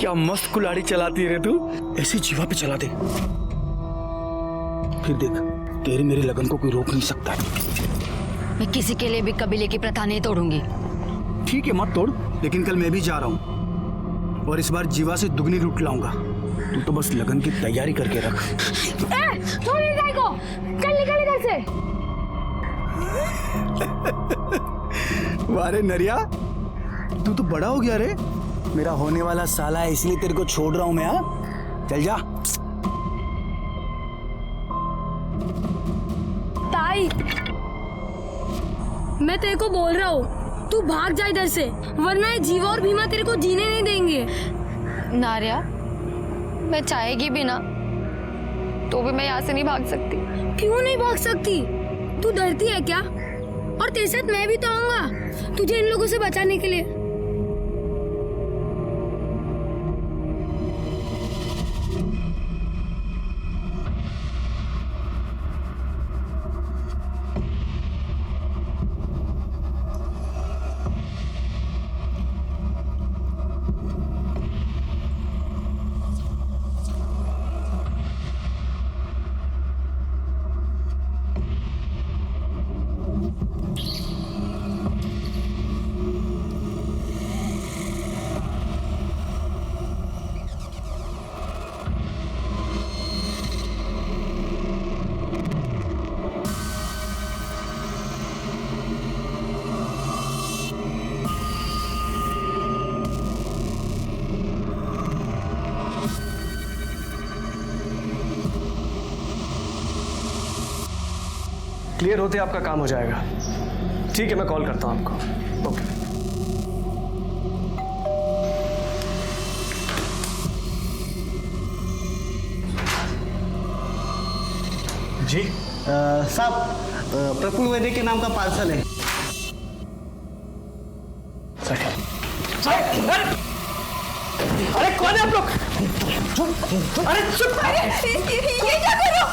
क्या मस्त कुल्हाड़ी चलाती है तू। ऐसी जीवा पे चला दे, फिर देख तेरे मेरे लगन को कोई रोक नहीं सकता। मैं किसी के लिए भी कबीले की प्रथा नहीं तोड़ूंगी। ठीक है मत तोड़, लेकिन कल मैं भी जा रहा हूँ और इस बार जीवा से दुगनी लूट लाऊंगा। तू तो बस लगन की तैयारी करके रख। छोड़ गाय को, चल निकल इधर से। वारे नरिया, तू तो बड़ा हो गया रे। मेरा होने वाला साला है, इसलिए तेरे को छोड़ रहा हूं मैं। हाँ चल जा। ताई, मैं तेरे को बोल रहा हूँ, तू भाग जा इधर से, वरना ये जीवा और भीमा तेरे को जीने नहीं देंगे। नारिया, मैं चाहेगी भी ना तो भी मैं यहाँ से नहीं भाग सकती। क्यों नहीं भाग सकती? तू डरती है क्या? और तेरे साथ मैं भी तो आऊंगा तुझे इन लोगों से बचाने के लिए। क्लियर होते आपका काम हो जाएगा। ठीक है, मैं कॉल करता हूं आपको। ओके। जी साहब, प्रफुल्ल वैद्य के नाम का पार्सल है। अरे कौन है आप लोग? अरे चुप! ये क्या कर रहे हो?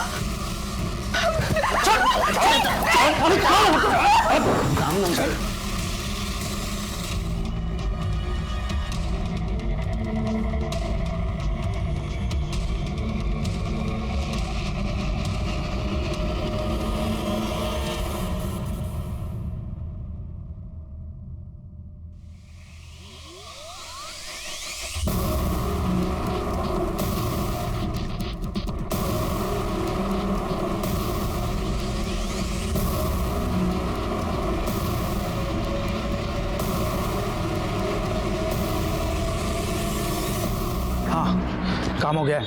काम हो गया,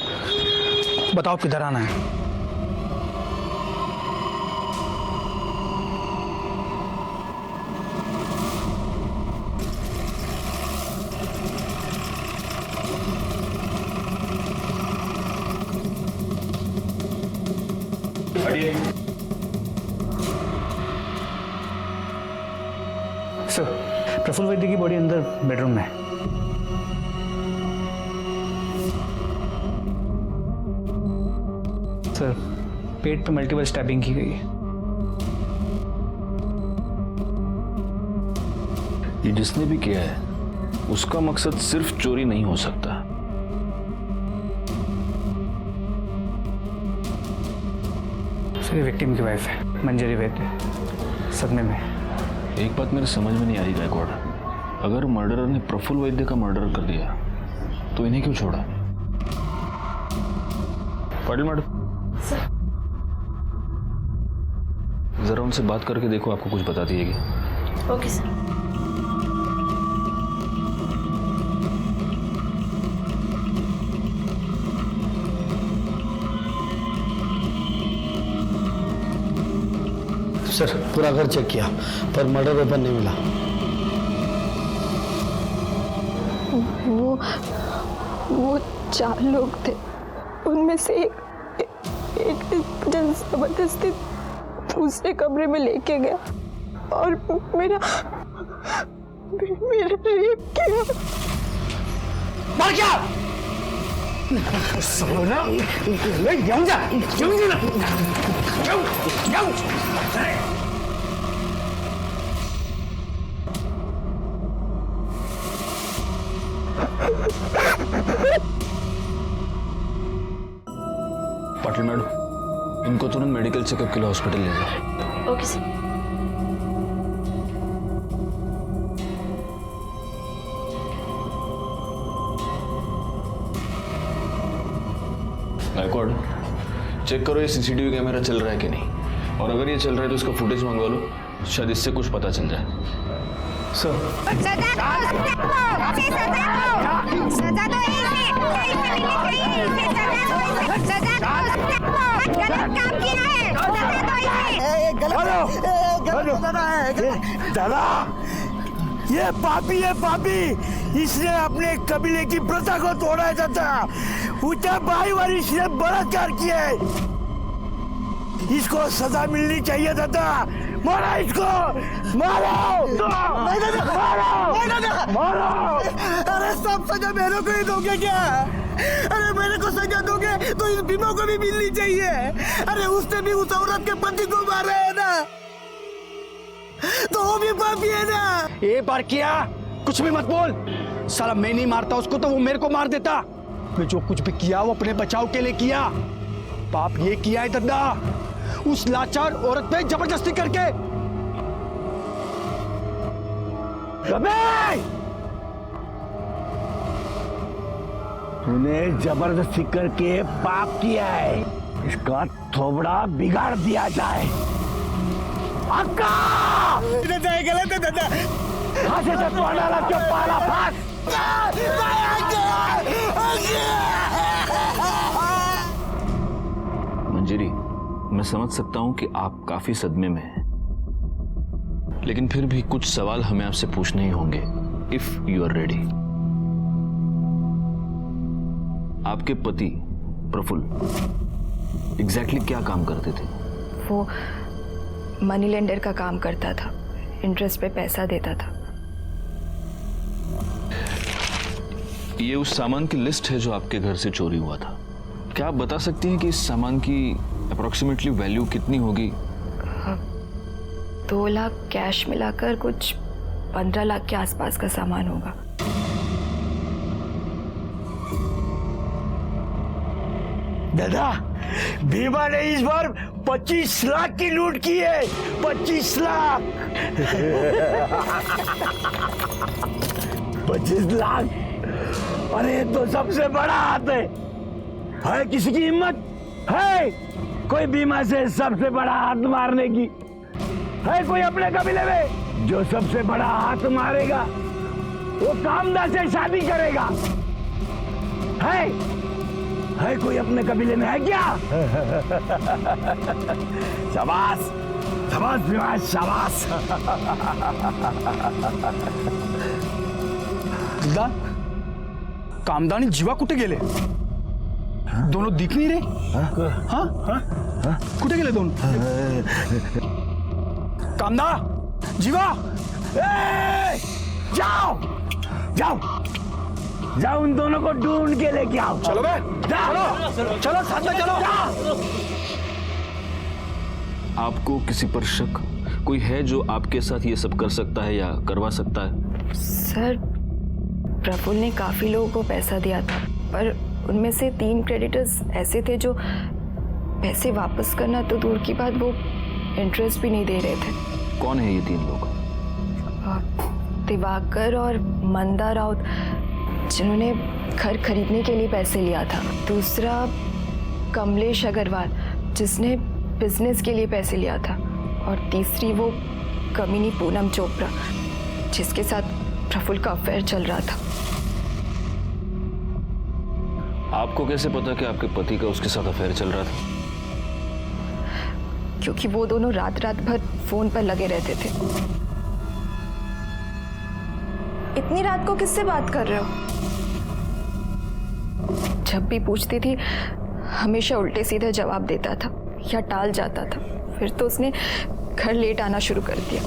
बताओ किधर आना है। सर, प्रफुल्ल वैद्य की बॉडी अंदर बेडरूम में है। सर, पेट पे मल्टीपल स्टैबिंग की गई है। ये जिसने भी किया है उसका मकसद सिर्फ चोरी नहीं हो सकता। सर, ये विक्टिम की वाइफ है, मंजरी वैद्य, सदमे में। एक बात मेरे समझ में नहीं आ रही गायकवाड़, अगर मर्डरर ने प्रफुल्ल वैद्य का मर्डर कर दिया तो इन्हें क्यों छोड़ा? पाटिल मैडम, जरा उनसे बात करके देखो, आपको कुछ बता दिएगी। Okay sir. सर, पूरा घर चेक किया पर मर्डर वेपन नहीं मिला। वो 4 लोग थे, उनमें से एक जबरदस्ती दूसरे कमरे में लेके गया और मेरा रेप किया। मर गया। सोना, ले जाऊं जा, जाऊं ना, जाऊं। पाटिल मैडम, इनको तुरंत मेडिकल चेकअप के लिए हॉस्पिटल ले जाओ। Okay sir. गायकवाड़, चेक करो ये सीसीटीवी कैमरा चल रहा है कि नहीं, और अगर ये चल रहा है तो इसका फुटेज मंगवा लो, शायद इससे कुछ पता चल जाए। सर सजा दो इसे, गलत काम किया है, दादा, ये पापी है, पापी। इसने अपने कबीले की प्रथा को तोड़ा है दादा। ऊंचा भाई वाली इसने बलात्कार किया है। इसको सजा मिलनी चाहिए दादा। मारो इसको, मारो, मारो। अरे सब सजा मेरे को ही दोगे क्या? अरे मेरे को सजा दोगे तो इस भीमो को भी मिलनी चाहिए। अरे उसने भी उस औरत के पति को मारा है ना, तो वो भी पापी है ना। एक बार किया, कुछ भी मत बोल। साला मैं नहीं मारता उसको तो वो मेरे को मार देता। मैं जो कुछ भी किया वो अपने बचाव के लिए किया। पाप ये किया है दादा, उस लाचार औरत पे जबरदस्ती करके। तूने जबरदस्ती करके पाप किया है, इसका थोबड़ा बिगाड़ दिया जाए। अक्का! गलत है दादा। फांसी से तो डाला क्यों पाला फांस? मंजरी, मैं समझ सकता हूं कि आप काफी सदमे में हैं, लेकिन फिर भी कुछ सवाल हमें आपसे पूछने ही होंगे, इफ यू आर रेडी। आपके पति प्रफुल्ल एग्जैक्टली क्या काम करते थे? वो मनी लेंडर का काम करता था, इंटरेस्ट पे पैसा देता था। ये उस सामान की लिस्ट है जो आपके घर से चोरी हुआ था। क्या आप बता सकती हैं कि इस सामान की अप्रोक्सीमेटली वैल्यू कितनी होगी? 2 लाख कैश मिलाकर कुछ 15 लाख के आसपास का सामान होगा। दादा, भीमा ने इस बार 25 लाख की लूट की है। 25 लाख 25 लाख। अरे ये तो सबसे बड़ा हाथ है किसी की हिम्मत है कोई भीमा से सबसे बड़ा हाथ मारने की? है कोई अपने कबीले में जो सबसे बड़ा हाथ मारेगा? वो कामदा से शादी करेगा? है कोई अपने कबीले में? है क्या? शाबाश, शाबाश भीमा, शाबाश। दादा, कामदानी जीवा कुठे गेले? दोनों दिख नहीं रहे। हाँ? कुठे गेले दोनों? कामदा, जीवा, जाओ जाओ जाओ, उन दोनों को ढूंढ के लेके आओ। चलो बे, चलो चलो साथ में चलो। आपको किसी पर शक कोई है जो आपके साथ ये सब कर सकता है या करवा सकता है? सर, प्रफुल्ल ने काफी लोगों को पैसा दिया था, पर उनमें से 3 क्रेडिटर्स ऐसे थे जो पैसे वापस करना तो दूर की बात, वो इंटरेस्ट भी नहीं दे रहे थे। कौन है ये 3 लोग? दिवाकर और मंदा राउत, जिन्होंने घर खरीदने के लिए पैसे लिया था। दूसरा कमलेश अग्रवाल, जिसने बिजनेस के लिए पैसे लिया था। और तीसरी वो कमीनी पूनम चोपड़ा, जिसके साथ प्रफुल्ल का अफेयर चल रहा था। आपको कैसे पता कि आपके पति का उसके साथ अफेयर चल रहा था? क्योंकि वो दोनों रात रात भर फोन पर लगे रहते थे। इतनी रात को किससे बात कर रहे हो? जब भी पूछती थी हमेशा उल्टे सीधे जवाब देता था या टाल जाता था। फिर तो उसने घर लेट आना शुरू कर दिया।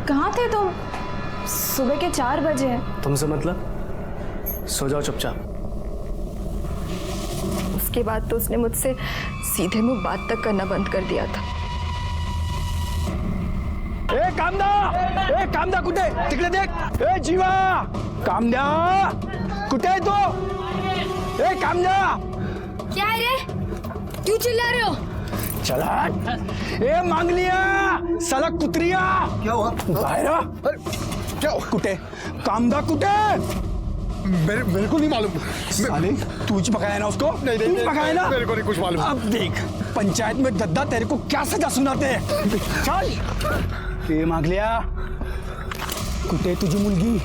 कहाँ थे तुम? सुबह के 4 बजे हैं। तुमसे मतलब? सो जाओ चुपचाप। उसके बाद तो उसने मुझसे सीधे मुंह बात तक करना बंद कर दिया था। कामदा कुठे तिकडे देख ए जीवा कामदा कुठे आहे तो ए कामदा क्या है रे? क्यों चिल्ला रहे हो? चला ए मांगलिया साला कुत्रिया क्या हुआ? बाहेर आ. क्या कुठे कामदा कुठे मेरे को नहीं मालूम. साले तूच पकाया ना उसको तूच पकाया ना मेरे को नहीं कुछ मालूम. अब देख पंचायत में दद्दा तेरे को क्या सजा सुनाते हैं. चल ए मांगलिया कुठे तुझी मुलगी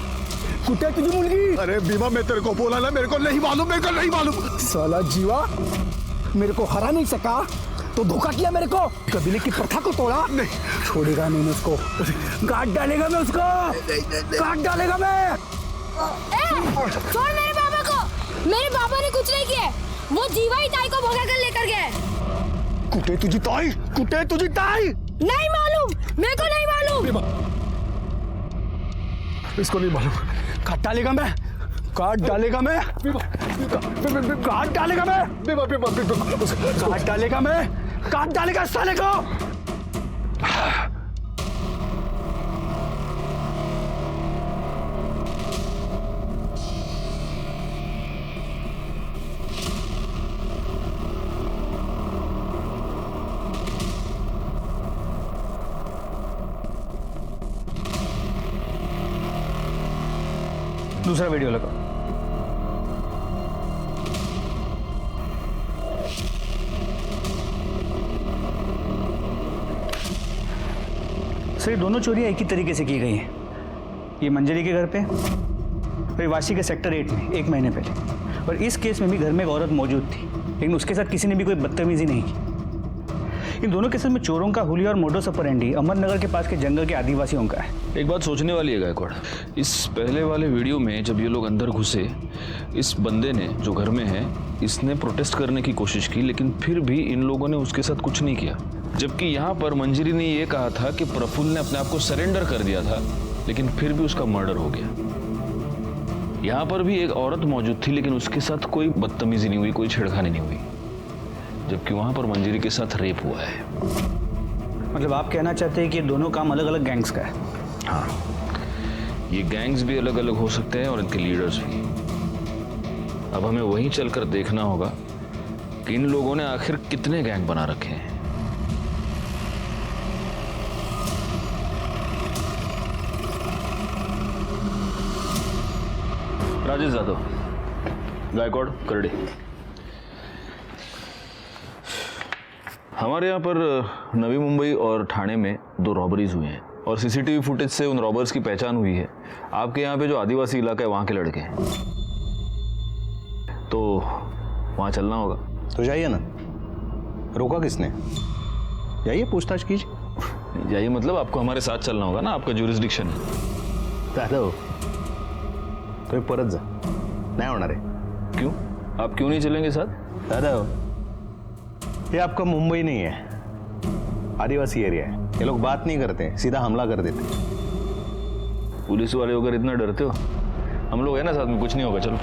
कुठे तुझी मुलगी. अरे बीमा मैं तेरे को बोला ना मेरे को नहीं मालूम. साला जीवा मेरे को हरा नहीं सका तो धोखा किया मेरे को. कबीले की प्रथा को तोड़ा. नहीं छोड़ेगा नहीं मैं उसको. काट डालेगा मैं उसको. काट डालेगा मैं. छोड़ मेरे पापा को. मेरे पापा ने कुछ नहीं किया. वो जीवा ही ताई को भगा कर लेकर गए. कुठे तुझी ताई कुठे तुझी ताई. नहीं मालूम. मेरे को नहीं मालूम. इसको नहीं मालूम. काट डालेगा मैं. काट डालेगा मैं. काट डालेगा मैं. काट डालेगा मैं. काट डालेगा साले को. दूसरा वीडियो लगाओ. सर ये दोनों चोरियां एक ही तरीके से की गई हैं. ये मंजरी के घर पे और वाशी के सेक्टर 8 में 1 महीने पहले. और इस केस में भी घर में एक औरत मौजूद थी लेकिन उसके साथ किसी ने भी कोई बदतमीजी नहीं की. इन दोनों केसेस में चोरों का हुलिया और मोडस ऑपरेंडी अहमदनगर के पास के जंगल के आदिवासियों का है. एक बात सोचने वाली है गायकवाड़, इस पहले वाले वीडियो में जब ये लोग अंदर घुसे, इस बंदे ने जो घर में है इसने प्रोटेस्ट करने की कोशिश की लेकिन फिर भी इन लोगों ने उसके साथ कुछ नहीं किया. जबकि यहाँ पर मंजरी ने ये कहा था कि प्रफुल्ल ने अपने आप को सरेंडर कर दिया था लेकिन फिर भी उसका मर्डर हो गया. यहाँ पर भी एक औरत मौजूद थी लेकिन उसके साथ कोई बदतमीजी नहीं हुई, कोई छेड़खानी नहीं हुई, जबकि वहां पर मंजरी के साथ रेप हुआ है. मतलब आप कहना चाहते हैं कि ये दोनों काम अलग अलग गैंग्स का है? हाँ, ये गैंग्स भी अलग अलग हो सकते हैं और इनके लीडर्स भी. अब हमें वहीं चलकर देखना होगा कि इन लोगों ने आखिर कितने गैंग बना रखे हैं. राजेश यादव, गायकवाड़, करडे. हमारे यहाँ पर नवी मुंबई और ठाणे में 2 रॉबरीज हुए हैं और सीसीटीवी फुटेज से उन रॉबर्स की पहचान हुई है. आपके यहाँ पे जो आदिवासी इलाका है वहाँ के लड़के हैं, तो वहाँ चलना होगा. तो जाइए ना. रोका किसने? जाइए पूछताछ कीजिए. जाइए मतलब आपको हमारे साथ चलना होगा ना, आपका ज्यूरिसडिक्शन है. दादा तो परत जा. नहीं होणार है. क्यों? आप क्यों नहीं चलेंगे साथ? दादा ये आपका मुंबई नहीं है, आदिवासी एरिया है. ये लोग बात नहीं करते, सीधा हमला कर देते. पुलिस वाले होकर इतना डरते हो? हम लोग है ना साथ में, कुछ नहीं होगा. चलो.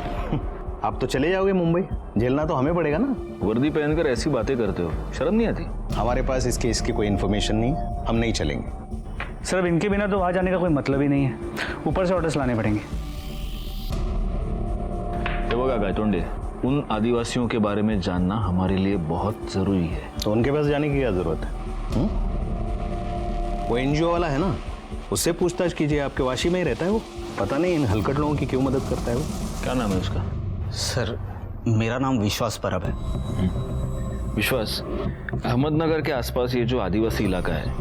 आप तो चले जाओगे मुंबई, झेलना तो हमें पड़ेगा ना. वर्दी पहनकर ऐसी बातें करते हो, शर्म नहीं आती? हमारे पास इस केस की कोई इन्फॉर्मेशन नहीं, हम नहीं चलेंगे. सर अब इनके बिना तो वहाँ जाने का कोई मतलब ही नहीं है, ऊपर से ऑर्डर्स लाने पड़ेंगे. बघा गायतोंडे, उन आदिवासियों के बारे में जानना हमारे लिए बहुत जरूरी है. तो उनके पास जाने की क्या जरूरत है? वो एनजीओ वाला है ना, उससे पूछताछ कीजिए. आपके वाशी में ही रहता है वो. पता नहीं इन हलकट लोगों की क्यों मदद करता है वो. क्या नाम है उसका? सर मेरा नाम विश्वास परब है. विश्वास, अहमदनगर के आसपास ये जो आदिवासी इलाका है,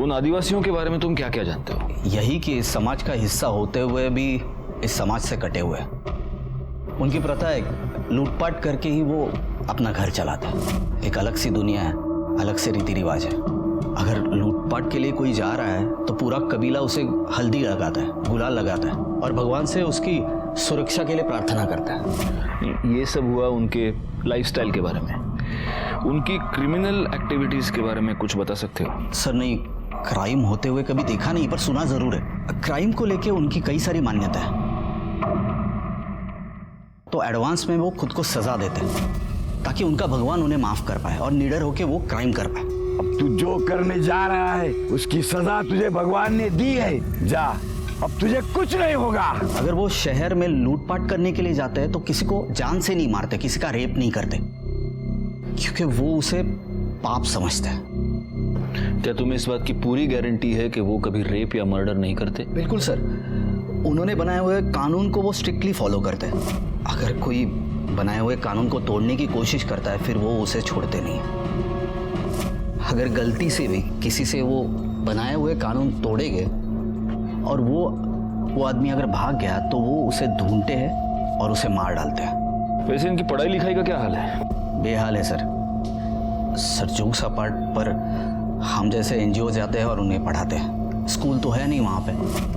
उन आदिवासियों के बारे में तुम क्या क्या जानते हो? यही कि इस समाज का हिस्सा होते हुए भी इस समाज से कटे हुए. उनकी प्रथा है, लूटपाट करके ही वो अपना घर चलाता है. एक अलग सी दुनिया है, अलग से रीति रिवाज है. अगर लूटपाट के लिए कोई जा रहा है तो पूरा कबीला उसे हल्दी लगाता है, गुलाल लगाता है और भगवान से उसकी सुरक्षा के लिए प्रार्थना करता है. ये सब हुआ उनके लाइफस्टाइल के बारे में. उनकी क्रिमिनल एक्टिविटीज के बारे में कुछ बता सकते हो? सर नहीं, क्राइम होते हुए कभी देखा नहीं, पर सुना जरूर है. क्राइम को लेके उनकी कई सारी मान्यता है, तो एडवांस में वो खुद को सजा देते हैं ताकि उनका भगवान उन्हें माफ कर पाए और निडर होके वो क्राइम कर पाए. अब तू जो करने जा रहा है उसकी सजा तुझे भगवान ने दी है। जा, अब तुझे कुछ नहीं होगा। अगर वो शहर में लूटपाट करने के लिए जाते हैं तो किसी को जान से नहीं मारते, किसी का रेप नहीं करते, क्योंकि वो उसे पाप समझते हैं। क्या तुम्हें इस बात की पूरी गारंटी है कि वो कभी रेप या मर्डर नहीं करते? बिल्कुल सर, उन्होंने बनाए हुए कानून को वो स्ट्रिक्टली फॉलो करते हैं। अगर कोई बनाए हुए कानून को तोड़ने की कोशिश करता है फिर वो उसे छोड़ते नहीं। अगर गलती से भी किसी से वो बनाए हुए कानून तोड़ेंगे और वो आदमी अगर भाग गया तो वो उसे ढूंढते हैं और उसे मार डालते हैं। वैसे इनकी पढ़ाई लिखाई का क्या हाल है? बेहाल है सर। जोक्स अपार्ट, पर हम जैसे एनजीओ जाते हैं और उन्हें पढ़ाते हैं। स्कूल तो है नहीं वहाँ पे,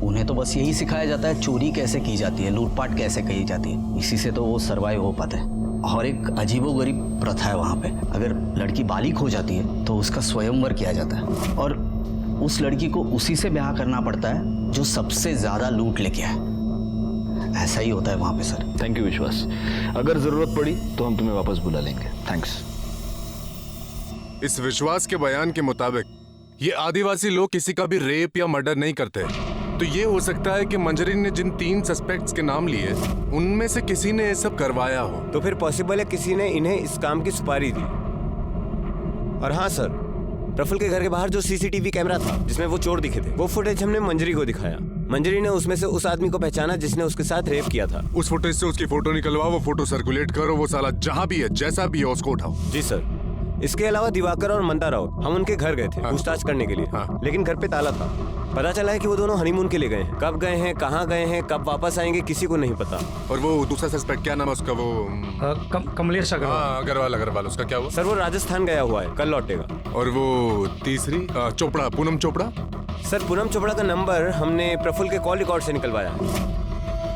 उन्हें तो बस यही सिखाया जाता है चोरी कैसे की जाती है, लूटपाट कैसे की जाती है। इसी से तो वो सर्वाइव हो पाते हैं। और एक अजीबोगरीब प्रथा है वहाँ पे, अगर लड़की बालिग हो जाती है तो उसका स्वयंवर किया जाता है और उस लड़की को उसी से ब्याह करना पड़ता है जो सबसे ज्यादा लूट लेके आए। ऐसा ही होता है वहाँ पे सर। थैंक यू विश्वास, अगर जरूरत पड़ी तो हम तुम्हें वापस बुला लेंगे। थैंक्स। इस विश्वास के बयान के मुताबिक ये आदिवासी लोग किसी का भी रेप या मर्डर नहीं करते, तो ये हो सकता है कि मंजरी ने जिन 3 सस्पेक्ट्स के नाम लिए उनमें से किसी ने ये सब करवाया हो। तो फिर पॉसिबल है किसी ने इन्हें इस काम की सुपारी दी। और हाँ सर, प्रफुल्ल के घर के बाहर जो सीसीटीवी कैमरा था जिसमें वो चोर दिखे थे, वो फुटेज हमने मंजरी को दिखाया। मंजरी ने उसमें से उस आदमी को पहचाना जिसने उसके साथ रेप किया था। उस फुटेज से उसकी फोटो निकलवाओ, वो फोटो सर्कुलेट करो, वो साला जहां भी है जैसा भी है उसको उठाओ। जी सर। इसके अलावा दिवाकर और मंदा राउत, हम उनके घर गए थे पूछताछ करने के लिए, लेकिन घर पे ताला था। पता चला है कि वो दोनों हनीमून के लिए गए हैं। कब गए हैं, कहाँ गए हैं, कब वापस आएंगे, किसी को नहीं पता। और वो दूसरा सस्पेक्ट क्या नाम है उसका? वो कमलेश अग्रवाल। अग्रवाल उसका क्या हुआ? सर वो राजस्थान गया हुआ है, कल लौटेगा। और वो तीसरी चोपड़ा, पूनम चोपड़ा? सर पूनम चोपड़ा का नंबर हमने प्रफुल्ल के कॉल रिकॉर्ड से निकलवाया।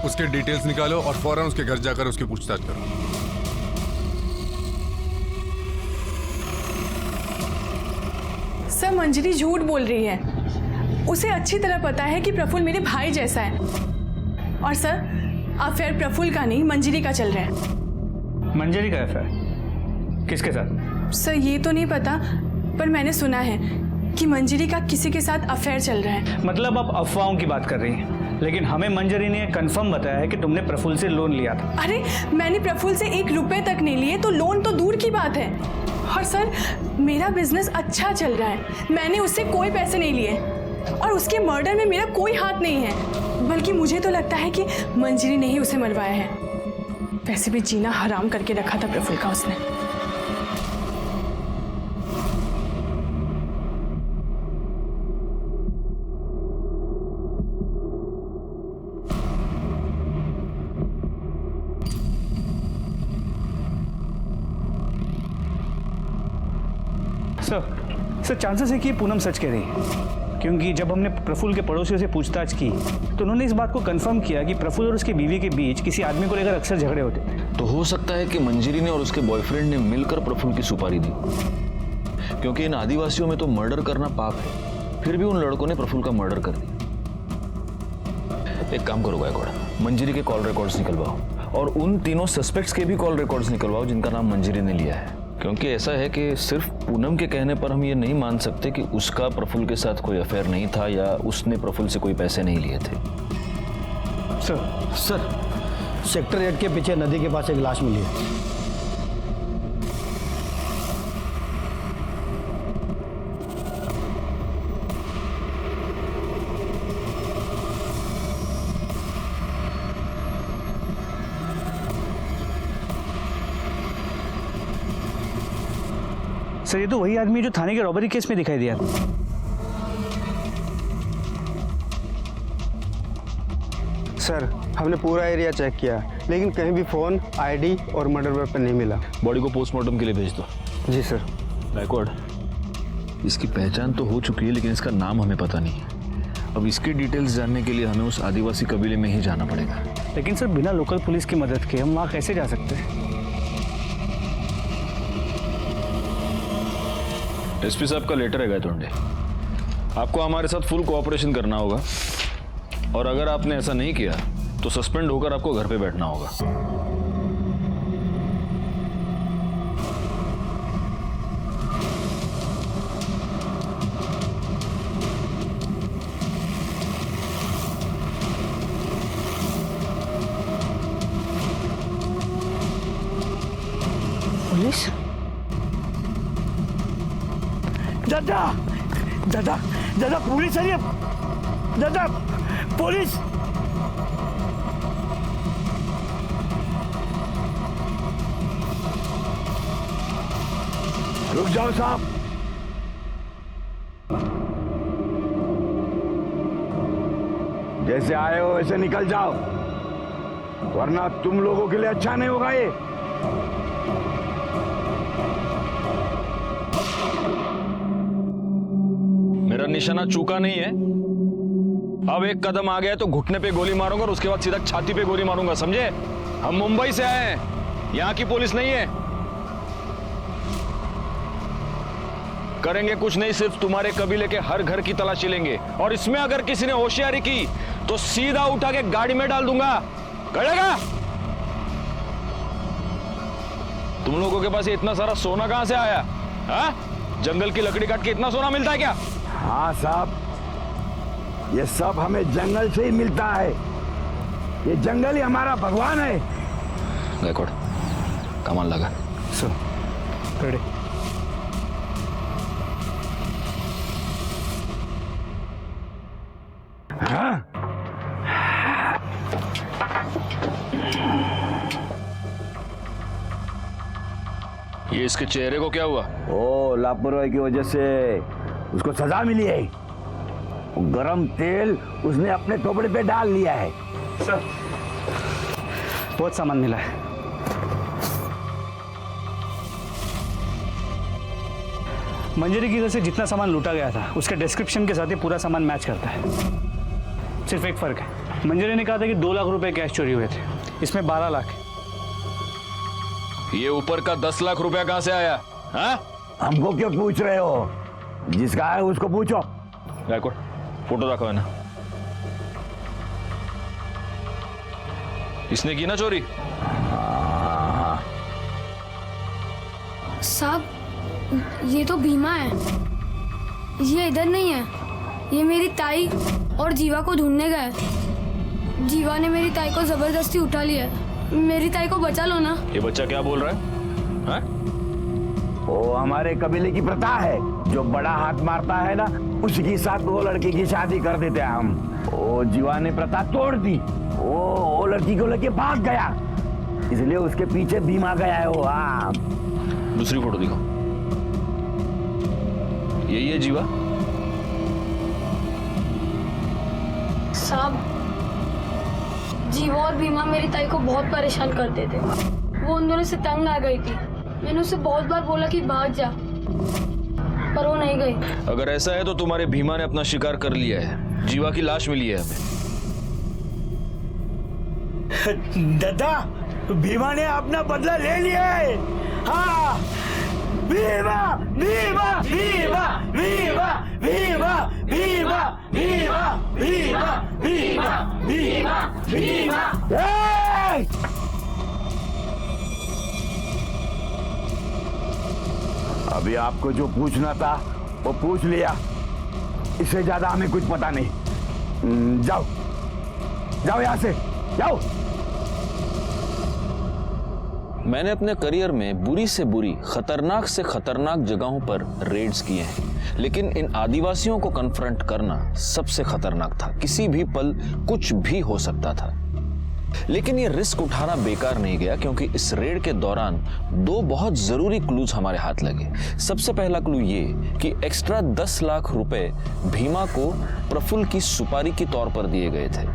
उसके डिटेल्स निकालो और फौरन उसके घर जाकर उसकी पूछताछ करो। सर मंजरी झूठ बोल रही है। उसे अच्छी तरह पता है कि प्रफुल्ल मेरे भाई जैसा है। और सर अफेयर प्रफुल्ल का नहीं मंजरी का चल रहा है। मंजरी का अफेयर किसके साथ? सर ये तो नहीं पता, पर मैंने सुना है कि मंजरी का किसी के साथ अफेयर चल रहा है। मतलब आप अफवाहों की बात कर रही हैं, लेकिन हमें मंजरी ने कंफर्म बताया है कि तुमने प्रफुल्ल से लोन लिया था। अरे मैंने प्रफुल्ल से 1 रुपए तक नहीं लिए, तो लोन तो दूर की बात है। और सर मेरा बिजनेस अच्छा चल रहा है, मैंने उससे कोई पैसे नहीं लिए और उसके मर्डर में मेरा कोई हाथ नहीं है। बल्कि मुझे तो लगता है कि मंजरी ने ही उसे मरवाया है। वैसे भी जीना हराम करके रखा था प्रफुल्ल का उसने। सर चांसेस है कि पूनम सच कह रही है, क्योंकि जब हमने प्रफुल्ल के पड़ोसियों से पूछताछ की तो उन्होंने इस बात को कंफर्म किया कि प्रफुल्ल और उसकी बीवी के बीच किसी आदमी को लेकर अक्सर झगड़े होते थे। तो हो सकता है कि मंजरी ने और उसके बॉयफ्रेंड ने मिलकर प्रफुल्ल की सुपारी दी, क्योंकि इन आदिवासियों में तो मर्डर करना पाप है, फिर भी उन लड़कों ने प्रफुल्ल का मर्डर कर दिया। एक काम करो गायकवाड़, मंजरी के कॉल रिकॉर्ड्स निकलवाओ और उन तीनों सस्पेक्ट्स के भी कॉल रिकॉर्ड्स निकलवाओ जिनका नाम मंजरी ने लिया है। क्योंकि ऐसा है कि सिर्फ पूनम के कहने पर हम ये नहीं मान सकते कि उसका प्रफुल्ल के साथ कोई अफेयर नहीं था या उसने प्रफुल्ल से कोई पैसे नहीं लिए थे। सर सेक्टर 8 के पीछे नदी के पास एक लाश मिली है। सर ये तो वही आदमी है जो थाने के रॉबरी केस में दिखाई दिया। सर हमने पूरा एरिया चेक किया, लेकिन कहीं भी फोन, आईडी और मर्डर वेपन नहीं मिला। बॉडी को पोस्टमार्टम के लिए भेज दो। जी सर। गायकवाड़, इसकी पहचान तो हो चुकी है लेकिन इसका नाम हमें पता नहीं है। अब इसकी डिटेल्स जानने के लिए हमें उस आदिवासी कबीले में ही जाना पड़ेगा। लेकिन सर बिना लोकल पुलिस की मदद के हम वहाँ कैसे जा सकते हैं? एसपी साहब का लेटर है गायतोंडे, आपको हमारे साथ फुल कोऑपरेशन करना होगा और अगर आपने ऐसा नहीं किया तो सस्पेंड होकर आपको घर पे बैठना होगा। दादा दादा दादा पुलिस है, दादा पुलिस। रुक जाओ साहब, जैसे आए हो वैसे निकल जाओ, वरना तुम लोगों के लिए अच्छा नहीं होगा ये। मेरा निशाना चूका नहीं है। अब एक कदम आ गया तो घुटने पे गोली मारूंगा और उसके बाद सीधा छाती पे गोली मारूंगा, समझे? हम मुंबई से आए हैं, यहां की पुलिस नहीं है। करेंगे कुछ नहीं, सिर्फ तुम्हारे कबीले के हर घर की तलाशी लेंगे, और इसमें अगर किसी ने होशियारी की तो सीधा उठा के गाड़ी में डाल दूंगा। करेगा? तुम लोगों के पास ये इतना सारा सोना कहां से आया? हाँ? जंगल की लकड़ी काट के इतना सोना मिलता है क्या? हाँ साहब, ये सब हमें जंगल से ही मिलता है। ये जंगल ही हमारा भगवान है। गायकवाड़, कमाल लगा। रेडी। हाँ? ये इसके चेहरे को क्या हुआ? ओ, लापरवाही की वजह से उसको सजा मिली है। गरम तेल उसने अपने कपड़े पे डाल लिया है। सर, बहुत सामान मिला है। मंजरी की घर से जितना सामान लूटा गया था उसके डिस्क्रिप्शन के साथ ही पूरा सामान मैच करता है। सिर्फ एक फर्क है, मंजरी ने कहा था कि 2 लाख रुपए कैश चोरी हुए थे, इसमें 12 लाख। ये ऊपर का 10 लाख रुपया कहां से आया? हाँ? हमको क्यों पूछ रहे हो? जिसका है उसको पूछो। गायकवाड़, फोटो रखो है ना। इसने की ना चोरी? साहब, ये तो भीमा है, ये इधर नहीं है। ये मेरी ताई और जीवा को ढूंढने गए। जीवा ने मेरी ताई को जबरदस्ती उठा लिया। मेरी ताई को बचा लो ना। ये बच्चा क्या बोल रहा है? हाँ? वो हमारे कबीले की प्रथा है, जो बड़ा हाथ मारता है ना, उसके साथ वो लड़की की शादी कर देते हैं हम। वो जीवा ने प्रथा तोड़ दी। वो लड़की को लेके भाग गया, इसलिए उसके पीछे भीमा गया है वो। हाँ, दूसरी फोटो दिखाओ। यही है जीवा? साहब, जीवा और भीमा मेरी ताई को बहुत परेशान करते थे। वो उन दोनों से तंग आ गई थी। मैंने उसे बहुत बार बोला कि भाग जा, पर वो नहीं गई। अगर ऐसा है तो तुम्हारे भीमा ने अपना शिकार कर लिया है। जीवा की लाश मिली है हमें। दादा, भीमा ने अपना बदला ले लिया है। हाँ, भीमा भीमा भीमा भीमा भीमा भीमा भीमा भीमा भीमा भीमा भीमा। अभी आपको जो पूछना था वो पूछ लिया, इससे ज्यादा हमें कुछ पता नहीं। जाओ जाओ, यहां से जाओ। मैंने अपने करियर में बुरी से बुरी, खतरनाक से खतरनाक जगहों पर रेड्स किए हैं, लेकिन इन आदिवासियों को कन्फ्रंट करना सबसे खतरनाक था। किसी भी पल कुछ भी हो सकता था। लेकिन ये रिस्क उठाना बेकार नहीं गया, क्योंकि इस रेड के दौरान 2 बहुत जरूरी क्लूज हमारे हाथ लगे। सबसे पहला क्लू ये कि एक्स्ट्रा 10 लाख रुपए भीमा को प्रफुल्ल की सुपारी के तौर पर दिए गए थे,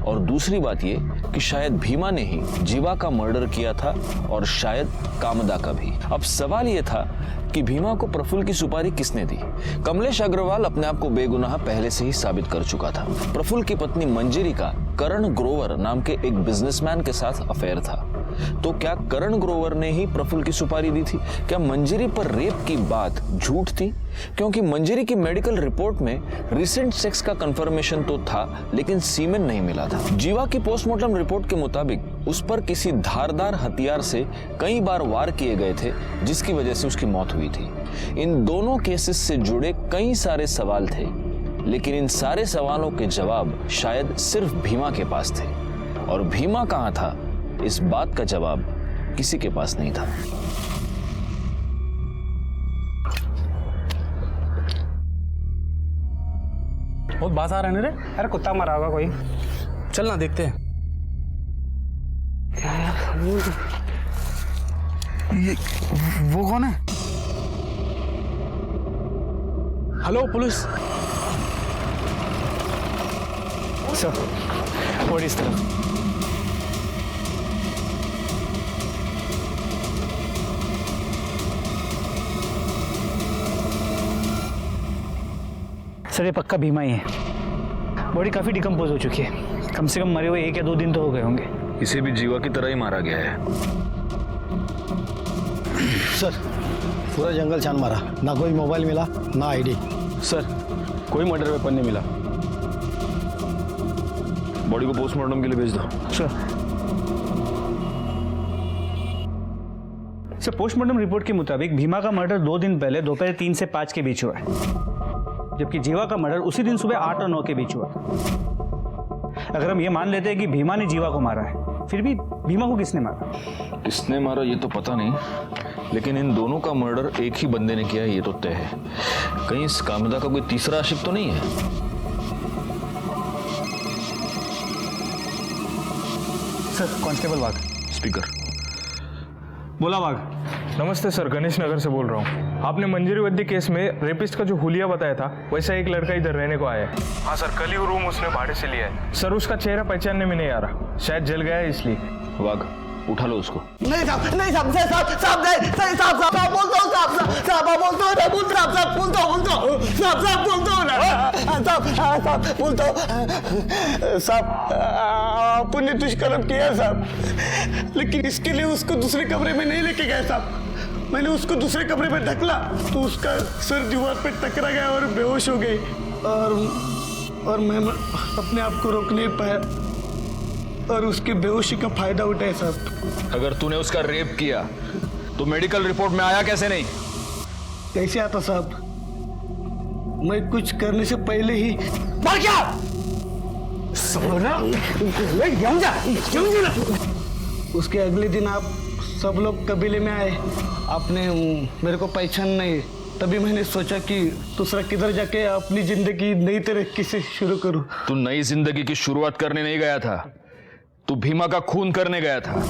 और दूसरी बात ये कि शायद भीमा ने ही जीवा का मर्डर किया था, और शायद कामदा का भी। अब सवाल ये था कि भीमा को प्रफुल्ल की सुपारी किसने दी? कमलेश अग्रवाल अपने आप को बेगुनाह पहले से ही साबित कर चुका था। प्रफुल्ल की पत्नी मंजरी का करण ग्रोवर नाम के एक बिजनेसमैन के साथ अफेयर था। तो क्या करण ग्रोवर ने ही प्रफुल्ल की सुपारी दी थी? क्या मंजरी पर रेप की बात झूठ थी? क्योंकि मंजरी की मेडिकल रिपोर्ट में रिसेंट सेक्स का कंफर्मेशन तो था, लेकिन सीमेन नहीं मिला था। जीवा की पोस्टमार्टम रिपोर्ट के मुताबिक उस पर किसी धारदार हथियार से कई बार वार किए गए थे, जिसकी वजह से उसकी मौत हुई थी। इन दोनों केसेस से जुड़े कई सारे सवाल थे, लेकिन इन सारे सवालों के जवाब शायद सिर्फ भीमा के पास थे, और भीमा कहां था, इस बात का जवाब किसी के पास नहीं था। बहुत बात आ रहा है रे। अरे कुत्ता मरा होगा कोई, चल ना देखते हैं। ये वो कौन है? हेलो पुलिस सर, और इस तरफ। सर ये पक्का भीमा ही है। बॉडी काफी डिकम्पोज हो चुकी है, कम से कम मरे हुए 1 या 2 दिन तो हो गए होंगे। इसे भी जीवा की तरह ही मारा गया है। सर पूरा जंगल छान मारा, ना कोई मोबाइल मिला ना आईडी। सर कोई मर्डर वेपन नहीं मिला। बॉडी को पोस्टमार्टम के लिए भेज दो। सर पोस्टमार्टम रिपोर्ट के मुताबिक भीमा का मर्डर 2 दिन पहले दोपहर 3 से 5 के बीच हुआ है, जबकि जीवा का मर्डर उसी दिन सुबह 8 और 9 के बीच हुआ। अगर हम ये मान लेते हैं कि भीमा ने जीवा को मारा है, फिर भी भीमा को किसने मारा? किसने मारा ये तो पता नहीं, लेकिन इन दोनों का मर्डर एक ही बंदे ने किया है ये तो तय है। कहीं इस कामिदा का कोई तीसरा आशिक तो नहीं है? सर कांस्टेबल वाघ। स्पीकर। बोला वाघ। नमस्ते सर, गणेश नगर से बोल रहा हूँ। आपने मंजरी वद्दी केस में रेपिस्ट का जो हुलिया बताया था, वैसा एक लड़का इधर रहने को आया है। हाँ सर, कल ही वो रूम उसने भाड़े से लिया है। सर उसका चेहरा पहचानने में नहीं आ रहा, शायद जल गया है इसलिए। वाघ उठा लो उसको। नहीं साहब, नहीं साहब, साहब साहब नहीं, साहब साहब साहब बोलता हूँ, साहब साहब साहब बोलता हूँ, बोलता हूँ, साहब बोलता हूँ, साहब साहब बोलता हूँ ना, साहब बोलता हूँ। साहब आपने दुष्कर्म किया साहब, लेकिन इसके लिए उसको दूसरे कमरे में नहीं लेके गए साहब। मैंने उसको दूसरे कमरे में ढकला तो उसका सर दीवार पे टकरा गया और बेहोश हो गई, और मैं अपने आप को रोक नहीं पाया और उसकी बेहोशी का फायदा उठाया साहब। अगर तूने उसका रेप किया तो मेडिकल रिपोर्ट में आया कैसे नहीं? कैसे आता साहब? मैं कुछ करने से पहले ही मर गया। उसके अगले दिन आप सब लोग कबीले में आए, आपने मेरे को पहचान नहीं, तभी मैंने सोचा कि दूसरा किधर जाके अपनी जिंदगी नई तरीके से शुरू करूं। तू नई जिंदगी की शुरुआत करने नहीं गया था, तू भीमा का खून करने गया था।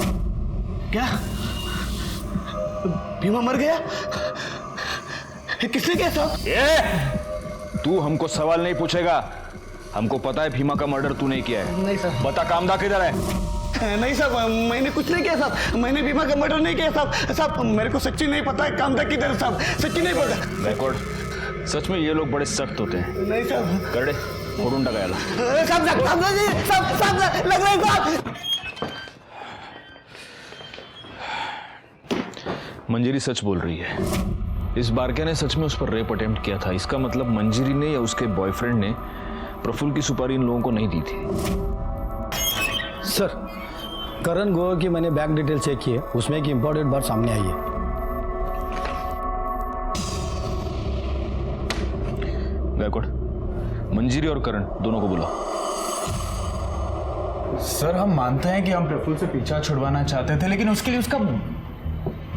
क्या भीमा मर गया? किसने किया साहब? तू हमको सवाल नहीं पूछेगा, हमको पता है भीमा का मर्डर तूने किया है। नहीं साहब। बता कामदा किधर है? नहीं साहब, मैंने कुछ नहीं किया साहब, मैंने भीमा का मर्डर नहीं किया साहब। साहब मेरे को सच्ची नहीं पता है कामदा किधर है साहब, सच्ची नहीं पता। बैकवर्ड, सच में ये लोग बड़े सख्त होते हैं। नहीं साहब। करडे फोड़ून टाकायला। लग रहा है साहब। मंजरी सच बोल रही है, इस बारकिया ने सच में उस पर रेप अटेम्प्ट किया था। इसका मतलब मंजरी ने या उसके बॉयफ्रेंड ने प्रफुल्ल की सुपारी इन लोगों को नहीं दी थी। सर करण गोवा की मैंने बैंक डिटेल चेक की है, उसमें एक इंपॉर्टेंट बात सामने आई है। गायकवाड़, मंजरी और करण दोनों को बुलाओ। सर हम मानते हैं कि हम प्रफुल्ल से पीछा छुड़वाना चाहते थे, लेकिन उसके लिए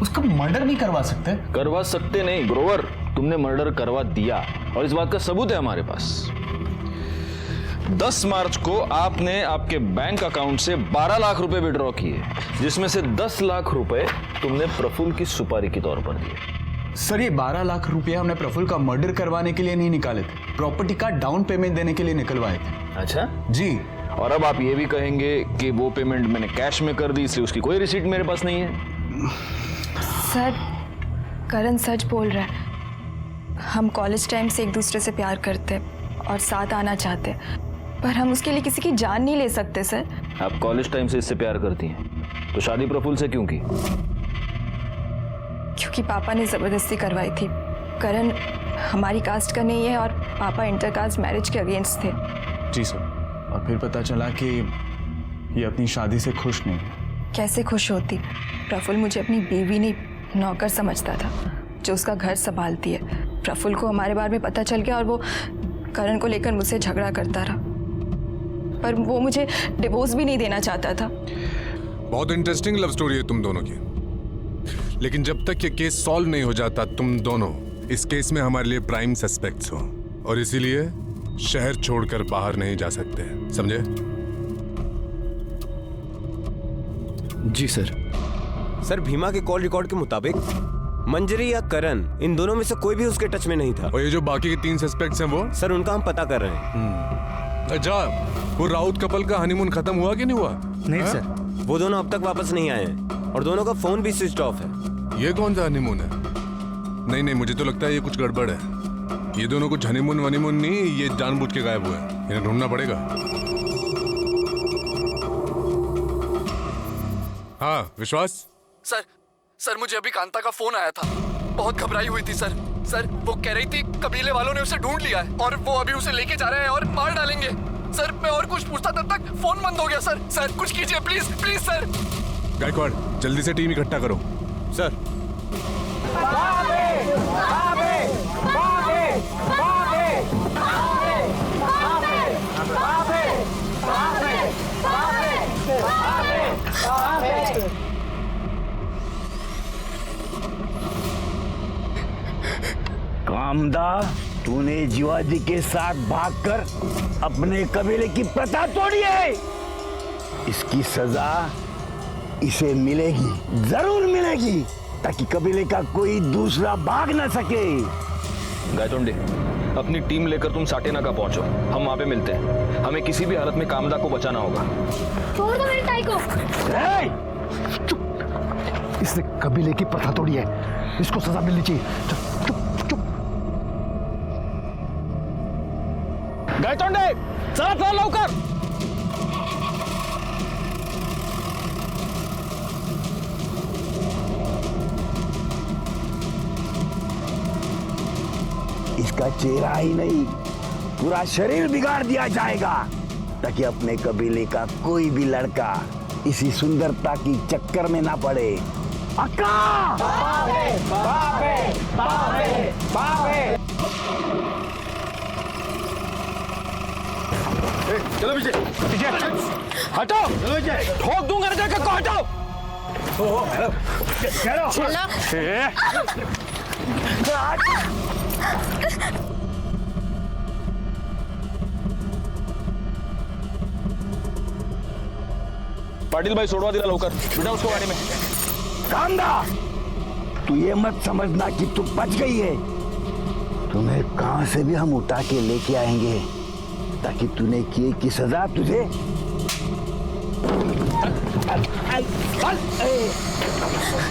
उसका मर्डर नहीं करवा सकते। करवा सकते नहीं ग्रोवर, तुमने मर्डर करवा दिया और इस बात का सबूत है हमारे पास। 10 मार्च को आपने आपके बैंक अकाउंट से 12 लाख रुपए विड्रॉ किए, जिसमें से 10 लाख रुपए तुमने प्रफुल्ल की सुपारी के तौर पर दिए। सर ये 12 लाख रुपए हमने प्रफुल्ल का मर्डर करवाने के लिए नहीं निकाले थे, प्रॉपर्टी का डाउन पेमेंट देने के लिए निकलवाए थे। अच्छा जी। और अब आप ये भी कहेंगे कि वो पेमेंट मैंने कैश में कर दी, इसलिए उसकी कोई रिसीट मेरे पास नहीं है। सर करण सच बोल रहा है, हम कॉलेज टाइम से एक दूसरे से प्यार करते और साथ आना चाहते, पर हम उसके लिए किसी की जान नहीं ले सकते। सर आप कॉलेज टाइम से इससे प्यार करती हैं, तो शादी प्रफुल्ल से क्यों की? क्योंकि पापा ने ज़बरदस्ती करवाई थी। करण हमारी कास्ट का नहीं है और पापा इंटरकास्ट मैरिज के अगेंस्ट थे। जी सर, और फिर पता चला कि ये अपनी शादी से खुश नहीं है। कैसे खुश होती? प्रफुल्ल मुझे अपनी बीवी नहीं नौकर समझता था जो उसका घर संभालती है। प्रफुल्ल को हमारे बारे में पता चल गया और वो करण को लेकर मुझसे झगड़ा करता रहा, पर वो मुझे डिवोर्स भी नहीं देना चाहता था। बहुत इंटरेस्टिंग लव स्टोरी है तुम दोनों की, लेकिन जब तक ये केस सॉल्व नहीं हो जाता, तुम दोनों इस केस में हमारे लिए प्राइम सस्पेक्ट्स हो, और इसीलिए शहर छोड़कर बाहर नहीं जा सकते, समझे? जी सर। सर भीमा के कॉल रिकॉर्ड के मुताबिक मंजरी या करण, इन दोनों में से कोई भी उसके टच में नहीं था। और ये जो बाकी के 3 सस्पेक्ट्स हैं वो? सर उनका हम पता कर रहे हैं। अच्छा, वो राउत कपल का हनीमून खत्म हुआ कि नहीं हुआ? नहीं सर, वो दोनों अब तक वापस नहीं आए हैं और दोनों का फोन भी स्विच ऑफ है। ये कौन सा हनीमून है? नहीं, मुझे तो लगता है ये कुछ गड़बड़ है। ये दोनों कुछ हनीमून वनीमून नहीं, ये जानबूझ के गायब हुए हैं। इन्हें ढूंढना पड़ेगा। हाँ विश्वास। सर मुझे अभी कांता का फोन आया था। बहुत घबराई हुई थी सर। वो कह रही थी कबीले वालों ने उसे ढूंढ लिया है और वो अभी उसे लेके जा रहे हैं और मार डालेंगे। सर मैं और कुछ पूछता तब तक फोन बंद हो गया। सर कुछ कीजिए प्लीज प्लीज सर। गायकवाड़ जल्दी से टीम इकट्ठा करो। सर कामदा, तूने जीवाजी के साथ भागकर अपने कबीले की प्रथा तोड़ी है। इसकी सजा इसे मिलेगी, जरूर मिलेगी, ताकि कबीले का कोई दूसरा भाग न सके। गायतोंडे, अपनी टीम लेकर तुम साटेनाका पहुंचो। हम वहां पे मिलते हैं। हमें किसी भी हालत में कामदा को बचाना होगा। छोड़ दो मेरे टाई को। चुप! इसने कबीले की प्रथा तोड़ी है, इसको सजा मिलनी चाहिए। चुप चुप चुप। गायतोंडे, चला लवकर। इसका चेहरा ही नहीं, पूरा शरीर बिगाड़ दिया जाएगा, ताकि अपने कबीले का कोई भी लड़का इसी सुंदरता की चक्कर में ना पड़े। अक्का! बाबे, बाबे, बाबे, बाबे। चलो पीछे हटो, ठोक दूंगा ना को हटाओ। पाटिल भाई सोडवा दिला लवकर, बिठा उसको गाड़ी में। कामदा, तू ये मत समझना कि तू बच गई है। तुम्हें कहां से भी हम उठा के लेके आएंगे, ताकि तूने किए की सजा तुझे।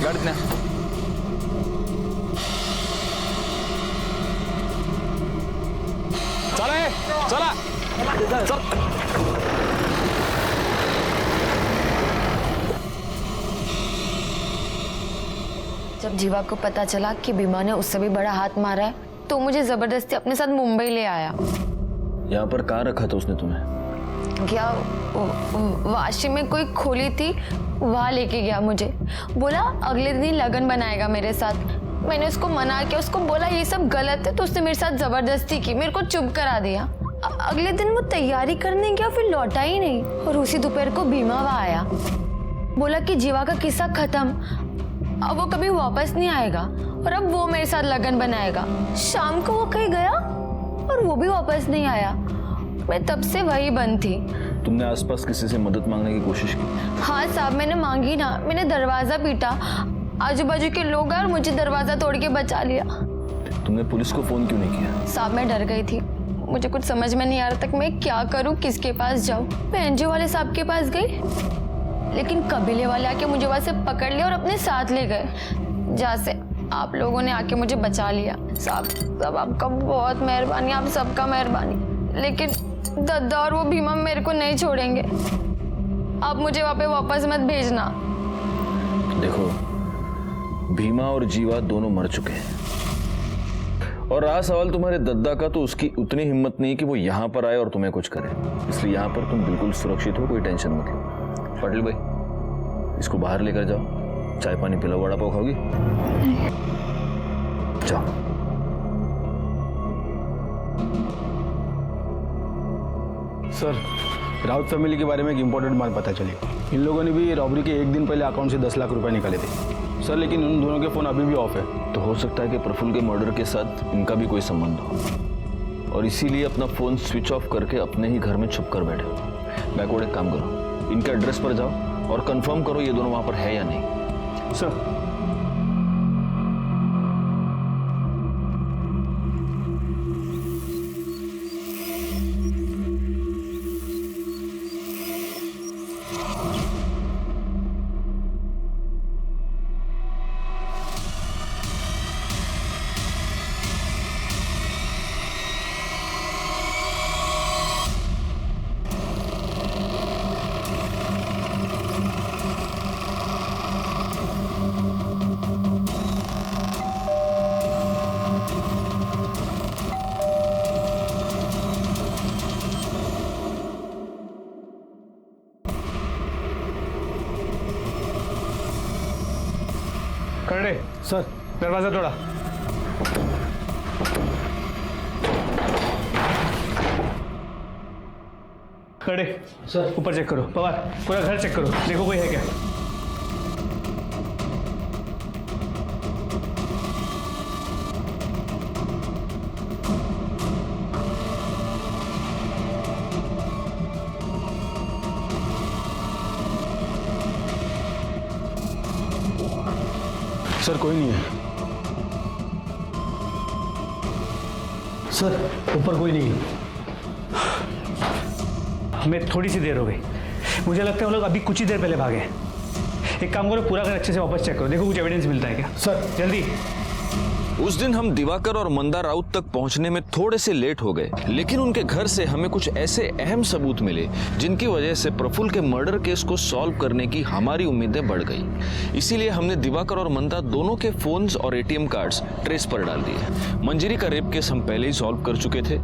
गाड़ी चला चल। जब जीवा को पता चला कि भीमा ने उससे भी बड़ा हाथ मारा है, तो मुझे जबरदस्ती अपने साथ मुंबई ले आया। यहाँ पर कहाँ रखा था उसने तुम्हें? क्या वाशी में कोई खोली थी, वहाँ लेके गया मुझे। बोला अगले दिन लगन बनाएगा मेरे साथ। मैंने उसको मना किया, उसको बोला ये सब गलत है, तो उसने मेरे साथ जबरदस्ती की, मेरे को चुप करा दिया। अगले दिन वो तैयारी करने गया, फिर लौटा ही नहीं। और उसी दोपहर को भीमा वहाँ आया, बोला कि जीवा का किस्सा खत्म, अब वो कभी वापस नहीं आएगा और अब वो मेरे साथ लगन बनाएगा। शाम को वो कहीं गया और वो भी वापस नहीं आया। मैं तब से वही बंद थी। तुमने आसपास किसी से मदद मांगने की कोशिश की? हाँ साहब, मैंने मांगी ना। मैंने दरवाजा पीटा, आजू बाजू के लोग आए और मुझे दरवाजा तोड़ के बचा लिया। तुमने पुलिस को फोन क्यों नहीं किया? साहब मैं डर गई थी, मुझे कुछ समझ में नहीं आ रहा था कि मैं क्या करूं, किसके पास जाऊं। मैं एनजीओ वाले साहब के पास गई, लेकिन कबीले वाले आके मुझे वहां से पकड़ लिया और अपने साथ ले गए, जहाँ से आप लोगों ने आके मुझे बचा लिया। साहब आपका बहुत मेहरबानी, आप सबका मेहरबानी। लेकिन दद्दा और वो भीमा मेरे को नहीं छोड़ेंगे। आप मुझे वहाँ पे वापस मत भेजना। देखो, भीमा और जीवा दोनों मर चुके हैं, और रहा सवाल तुम्हारे दद्दा का, तो उसकी उतनी हिम्मत नहीं कि वो यहाँ पर आए और तुम्हें कुछ करे। इसलिए यहाँ पर तुम बिल्कुल सुरक्षित हो, कोई टेंशन मत लो। पाटिल भाई, इसको बाहर लेकर जाओ, चाय पानी पिलाओ। वड़ा पाव खाओगी? जाओ। सर, राउत फैमिली के बारे में एक इम्पोर्टेंट बात पता चली। इन लोगों ने भी रॉबरी के एक दिन पहले अकाउंट से 10 लाख रुपए निकाले थे सर, लेकिन उन दोनों के फ़ोन अभी भी ऑफ है। तो हो सकता है कि प्रफुल्ल के मर्डर के साथ इनका भी कोई संबंध हो। और इसीलिए अपना फोन स्विच ऑफ करके अपने ही घर में छुप कर बैठे हो। बैकवर्ड एक काम करो, इनके एड्रेस पर जाओ और कंफर्म करो ये दोनों वहां पर है या नहीं। सर खड़े सर, दरवाजा तोड़ा। खड़े सर, ऊपर चेक करो। पवार, पूरा घर चेक करो, देखो कोई है क्या। सर कोई नहीं है। सर ऊपर कोई नहीं है। हमें थोड़ी सी देर हो गई, मुझे लगता है वो लोग अभी कुछ ही देर पहले भागे। एक काम करो, पूरा घर अच्छे से वापस चेक करो, देखो कुछ एविडेंस मिलता है क्या। सर जल्दी। उस दिन हम दिवाकर और मंदा राउत तक पहुंचने में थोड़े से लेट हो गए, लेकिन उनके घर से हमें कुछ ऐसे अहम सबूत मिले जिनकी वजह से प्रफुल्ल के मर्डर केस को सॉल्व करने की हमारी उम्मीदें बढ़ गई। इसीलिए हमने दिवाकर और मंदा दोनों के फोन्स और एटीएम कार्ड्स ट्रेस पर डाल दिए। मंजरी का रेप केस हम पहले ही सॉल्व कर चुके थे।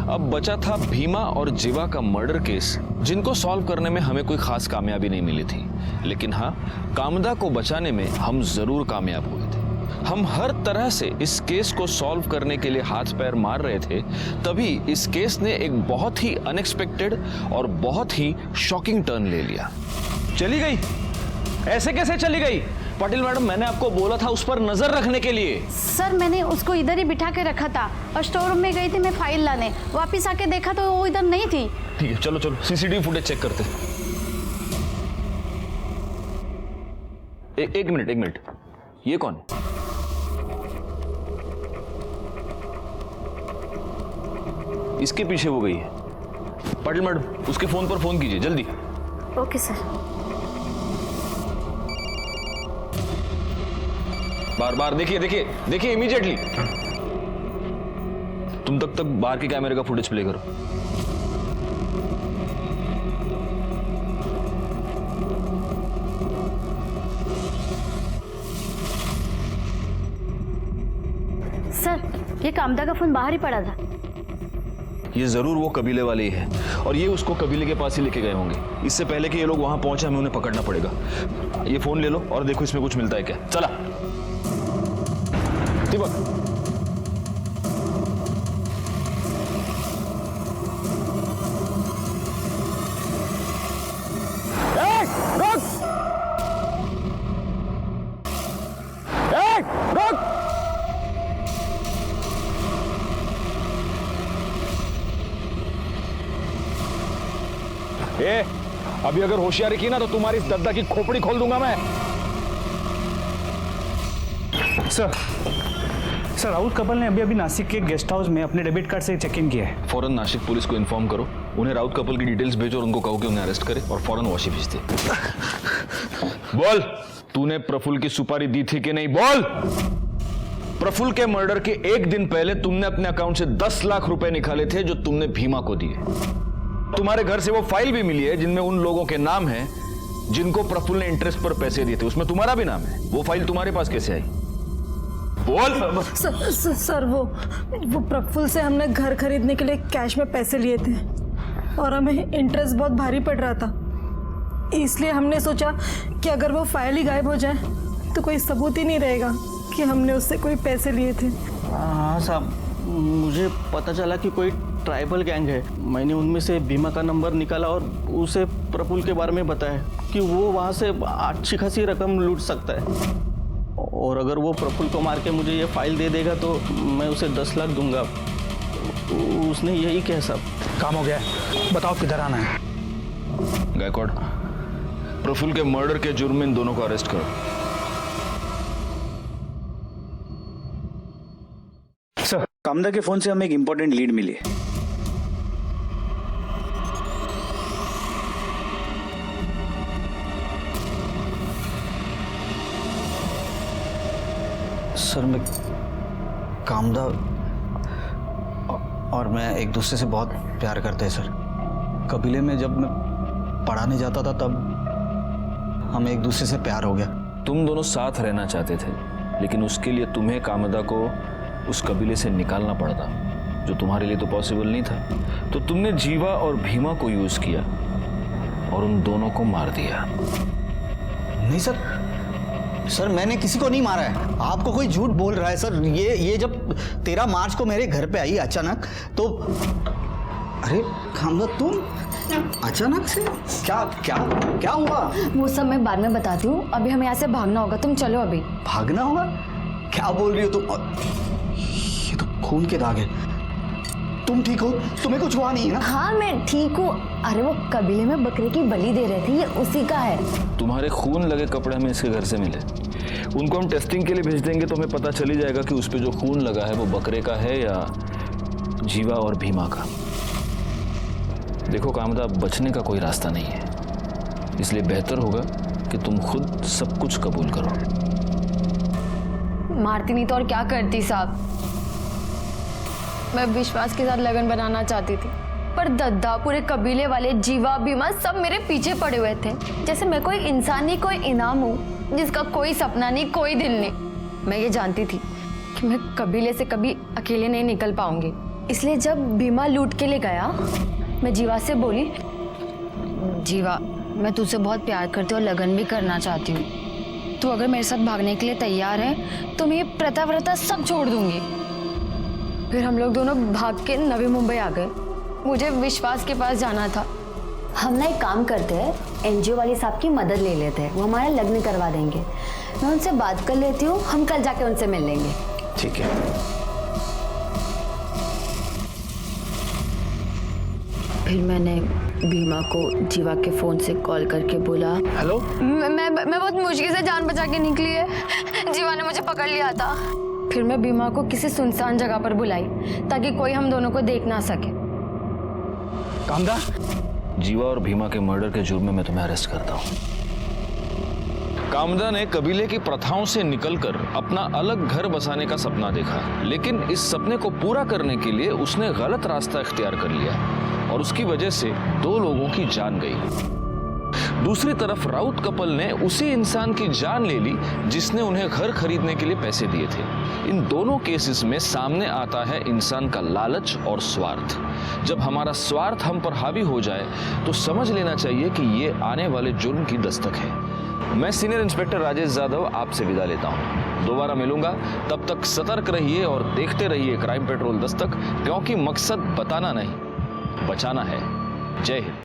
अब बचा था भीमा और जीवा का मर्डर केस, जिनको सॉल्व करने में हमें कोई खास कामयाबी नहीं मिली थी, लेकिन हाँ, कामदा को बचाने में हम जरूर कामयाब हुए थे। हम हर तरह से इस केस को सॉल्व करने के लिए हाथ पैर मार रहे थे, तभी इस केस ने एक बहुत ही अनएक्सपेक्टेड और बहुत ही शॉकिंग टर्न ले लिया। चली गई? ऐसे कैसे चली गई? पाटिल मैडम, मैंने आपको बोला था उस पर नजर रखने के लिए। सर मैंने उसको इधर ही बिठा के रखा था और स्टोर रूम में गई थी मैं फाइल लाने, वापस आके देखा तो वो इधर नहीं थी। ठीक है, चलो चलो सीसीटीवी फुटेज चेक करते। एक मिनट, ये कौन है? इसके पीछे वो गई है। पाटिल मैडम, उसके फोन पर फोन कीजिए जल्दी। Okay sir. बार देखिए इमीडिएटली। तुम तक बाहर के कैमरे का फुटेज प्ले करो। सर ये कामदा का फोन बाहर ही पड़ा था। ये जरूर वो कबीले वाले ही है और ये उसको कबीले के पास ही लेके गए होंगे। इससे पहले कि ये लोग वहां पहुंचे हमें उन्हें पकड़ना पड़ेगा। ये फोन ले लो और देखो इसमें कुछ मिलता है क्या। चला दीपक। अभी अगर होशियारी की ना तो तुम्हारी इस दद्दा की खोपड़ी खोल दूंगा मैं। सर राउत कपल ने अभी नासिक के गेस्ट हाउस में अपने डेबिट कार्ड से चेक इन किया है। फौरन नासिक पुलिस को इन्फॉर्म करो, उन्हें राउत कपल की डिटेल्स भेजो और उनको कहो कि उन्हें अरेस्ट करे और फौरन वाशी भेज दे। बोल, तूने प्रफुल्ल की सुपारी दी थी कि नहीं? बोल। प्रफुल्ल के मर्डर के एक दिन पहले तुमने अपने अकाउंट से 10 लाख रुपए निकाले थे जो तुमने भीमा को दिए। तुम्हारे घर से वो फाइल भी मिली है जिनमें उन लोगों के नाम हैं जिनको प्रफुल्ल ने इंटरेस्ट पर पैसे दिए थे, उसमें तुम्हारा भी नाम है। वो फाइल तुम्हारे पास कैसे आई? बोल। सर वो प्रफुल्ल से हमने घर खरीदने के लिए कैश में पैसे लिए थे और हमें इंटरेस्ट बहुत भारी पड़ रहा था, इसलिए हमने सोचा कि अगर वो फाइल ही गायब हो जाए तो कोई सबूत ही नहीं रहेगा कि हमने उससे कोई पैसे लिए थे। हाँ साहब, मुझे पता चला कि कोई ट्राइबल गैंग है। मैंने उनमें से बीमा का नंबर निकाला और उसे प्रफुल्ल के बारे में बताया कि वो वहाँ से अच्छी खासी रकम लूट सकता है और अगर वो प्रफुल्ल को मार के मुझे ये फाइल दे देगा तो मैं उसे 10 लाख दूंगा। उसने यही किया साहब। काम हो गया है, बताओ किधर आना है। गायकवाड़, प्रफुल्ल के मर्डर के जुर्म में इन दोनों को अरेस्ट करो। सर, कामदा के फोन से हमें एक इंपॉर्टेंट लीड मिली है। सर, मैं कामदा और मैं एक दूसरे से बहुत प्यार करते हैं सर। कबीले में जब मैं पढ़ाने जाता था तब हमें एक दूसरे से प्यार हो गया। तुम दोनों साथ रहना चाहते थे, लेकिन उसके लिए तुम्हें कामदा को उस कबीले से निकालना पड़ता, जो तुम्हारे लिए तो पॉसिबल नहीं था। तो तुमने जीवा और भीमा को यूज किया और उन दोनों को मार दिया। नहीं सर, मैंने किसी को नहीं मारा है। आपको कोई झूठ बोल रहा है सर। ये जब 13 मार्च को मेरे घर पे आई अचानक, तो अरे कामदा तुम अचानक से क्या हुआ? वो सब मैं बाद में बताती हूँ, अभी हमें यहाँ से भागना होगा। तुम चलो अभी। भागना होगा? क्या बोल रही हो तुम? ये तो खून के दाग है। तुम ठीक हो? तुम्हें कुछ हुआ नहीं है ना? हाँ, मैं ठीक हूँ। अरे वो कबीले में बकरे की बलि दे रहे थे, ये उसी का है। तुम्हारे खून लगे कपड़े हमें इसके घर से मिले। उनको हम टेस्टिंग के लिए भेज देंगे तो हमें पता चल ही जाएगा कि उस पे जो खून लगा है वो बकरे का है या जीवा और भीमा का। देखो कामदा, बचने का कोई रास्ता नहीं है, इसलिए बेहतर होगा कि तुम खुद सब कुछ कबूल करो। मारती नहीं तो और क्या करती साहब। मैं विश्वास के साथ लगन बनाना चाहती थी, पर दद्दा, पूरे कबीले वाले, जीवा, भीमा सब मेरे पीछे पड़े हुए थे, जैसे मैं कोई इंसान नहीं, कोई इनाम हूँ जिसका कोई सपना नहीं, कोई दिल नहीं। मैं ये जानती थी कि मैं कबीले से कभी अकेले नहीं निकल पाऊंगी, इसलिए जब भीमा लूट के ले गया, मैं जीवा से बोली, जीवा मैं तुझसे बहुत प्यार करती हूँ और लगन भी करना चाहती हूँ। तू अगर मेरे साथ भागने के लिए तैयार है तो मैं ये प्रथा व्रता सब छोड़ दूंगी। फिर हम लोग दोनों भाग के नवी मुंबई आ गए। मुझे विश्वास के पास जाना था। हम ना एक काम करते हैं, एनजीओ वाले साहब की मदद ले लेते हैं, वो हमारा लग्न करवा देंगे। मैं उनसे बात कर लेती हूँ, हम कल जाके उनसे मिल लेंगे। ठीक है। फिर मैंने भीमा को जीवा के फोन से कॉल करके बोला, हेलो। मैं बहुत मुश्किल से जान बचा के निकली है, जीवा ने मुझे पकड़ लिया था। फिर मैं भीमा को किसी सुनसान जगह पर बुलाई ताकि कोई हम दोनों को देख ना सके। कामदा, जीवा और भीमा के मर्डर के जुर्म में मैं तुम्हें अरेस्ट करता हूँ। कामदा ने कबीले की प्रथाओं से निकलकर अपना अलग घर बसाने का सपना देखा, लेकिन इस सपने को पूरा करने के लिए उसने गलत रास्ता इख्तियार कर लिया और उसकी वजह से 2 लोगों की जान गई। दूसरी तरफ राउत कपल ने उसी इंसान की जान ले ली जिसने उन्हें घर खरीदने के लिए पैसे दिए थे। इन दोनों केसेस में सामने आता है इंसान का लालच और स्वार्थ। जब हमारा स्वार्थ हम पर हावी हो जाए तो समझ लेना चाहिए कि ये आने वाले जुर्म की दस्तक है। मैं सीनियर इंस्पेक्टर राजेश यादव आपसे विदा लेता हूँ। दोबारा मिलूंगा, तब तक सतर्क रहिए और देखते रहिए क्राइम पेट्रोल दस्तक, क्योंकि मकसद बताना नहीं, बचाना है। जय हिंद।